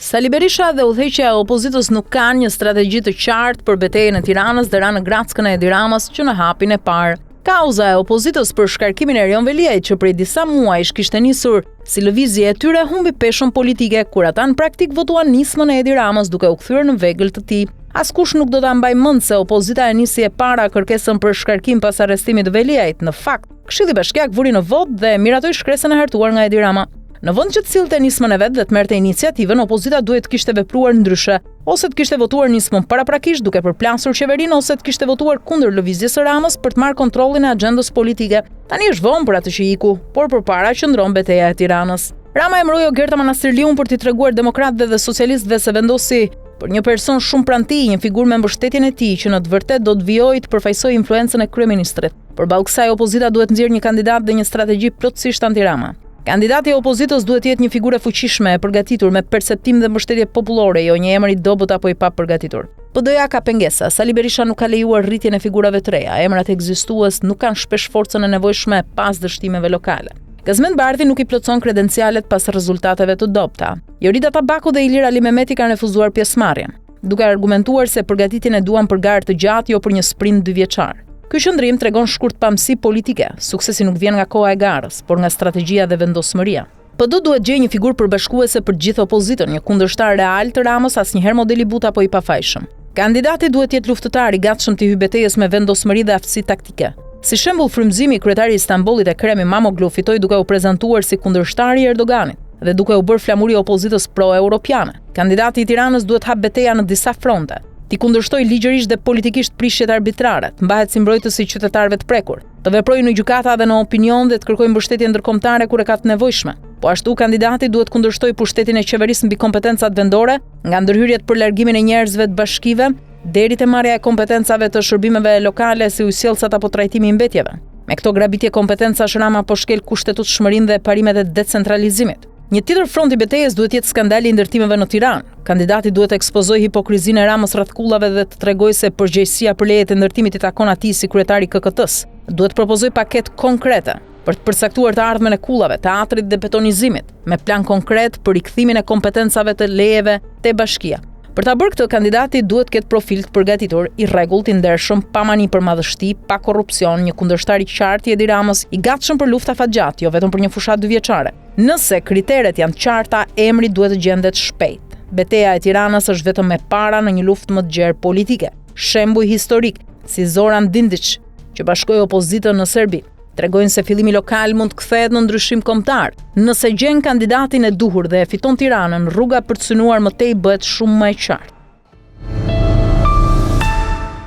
Sali Berisha dhe udhëheqja e opozitës nuk kanë një strategji të qartë për betejën e Tiranës dhe ranë Grackën e Edi Ramës që në hapin e parë. Kauza e opozitës për shkarkimin e Erion Veliaj që prej disa muajsh kishte nisur si lëvizje e tyre humbi peshën politike kur ata në praktik votuan nismën e Edi Ramës duke u kthyer në vegël të tij. Askush nuk do ta mbaj mend se opozita e nisi e para kërkesën për shkarkim pas arrestimit të Veliajt. Në fakt, Këshilli Bashkiak vuri në vot dhe miratoi shkresën e hartuar nga Edi Rama. Në vend që të sillte nismën e vet dhe të merrte iniciativën, opozita duhet të kishte vepruar ndryshe, ose të kishte votuar nismën paraprakisht duke përplasur qeverinë, ose të kishte votuar kundër lëvizjes së Ramës për të marrë kontrollin e agjendës politike. Tani është vonë për atë që iku, por përpara qëndron betejë e Tiranës. Rama emëroi Ogerta Manastirliun për t'i treguar demokratëve dhe socialistëve se vendosi për një person shumë pranë tij, një figurë me mbështetjen e tij që në të vërtetë do të vijojë të përfaqësojë influencën e kryeministrit. Përballë kësaj, opozita duhet nxjerrë një kandidat dhe një strategji plotësisht anti-Rama. Kandidati i opozitës duhet të jetë një figurë e fuqishme, e përgatitur me perceptim dhe mbështetje popullore, jo një emër i dobët apo i papërgatitur. PD-ja ka pengesa. Sali Berisha nuk ka lejuar rritjen e figurave të reja. Emrat ekzistues nuk kanë shpesh forcën e nevojshme pas dështimeve lokale. Gazmend Bardhi nuk i plotson kredencialet pas rezultateve të dobta. Jorida Tabaku dhe Ilir Ali Mehmeti kanë refuzuar pjesëmarrjen, duke argumentuar se përgatitjen e duan për garë të gjatë, jo për një sprint 2 vjeçar. Ky qëndrim tregon shkurt pamësi politike. Suksesi nuk vjen nga koha e garës, por nga strategjia dhe vendosmëria. PD duhet gjejë një figurë përbashkuese për gjithë opozitën, një kundërshtar real të Ramës, asnjëherë modeli but apo i pafajshëm. Kandidati duhet të jetë luftëtar i gatshëm të hyjë betejës me vendosmëri dhe aftësi taktike. Si shembull, frymëzimi i kryetarit i Istanbulit Ekrem Imamoglu fitoi duke u prezantuar si kundërshtar i Erdoganit dhe duke u bërë flamuri i opozitës pro-europiane. Kandidati i Tiranës duhet hap beteja në disa fronte. Ti kundërshtoj ligjërisht dhe politikisht prishjet arbitrare, të mbahet si mbrojtës i qytetarëve të prekur, të veprojë në gjykata dhe në opinion dhe të kërkojë mbështetje ndërkombëtare kur e ka të nevojshme. Po ashtu kandidati duhet kundërshtoj pushtetin e qeverisë mbi kompetencat vendore, nga ndërhyrjet për largimin e njerëzve të bashkive deri te marrja e kompetencave të shërbimeve lokale si ujësjellsat apo trajtimi i mbetjeve. Me këto grabitje kompetencash Rama po shkel kushtetutshmërinë dhe parimet e decentralizimit. Një tjetër front i betejës duhet jetë skandali i ndërtimeve në Tiranë. Kandidati duhet të ekspozojë hipokrizinë e Ramës rreth kullave dhe të tregojë se përgjegjësia për lejet e ndërtimit i takon atij si kryetari i KKT-s. Duhet të propozojë paketë konkrete për të përcaktuar të ardhmen e kullave, teatrit dhe betonizimit, me plan konkret për rikthimin e kompetencave të lejeve te bashkia. Për ta bërë këtë, kandidati duhet të ketë profil të përgatitur, i rregullt, i ndershëm, pa mani për madhështi, pa korrupsion, një kundërshtar i qartë i Edi Ramës, i gatshëm për lufta fatgjatë, jo vetëm për një fushat 2 vjeçare. Nëse kriteret janë të qarta, emri duhet të gjendet shpejt. Beteja e Tiranës është vetëm e para në një luftë më të gjerë politike. Shembuj historik, si Zoran Dindić, që bashkoi opozitën në Serbi, tregojnë se fillimi lokal mund të kthehet në ndryshim kombëtar. Nëse gjen kandidatin e duhur dhe e fiton Tiranën, rruga për të synuar më tej bëhet shumë më e qartë.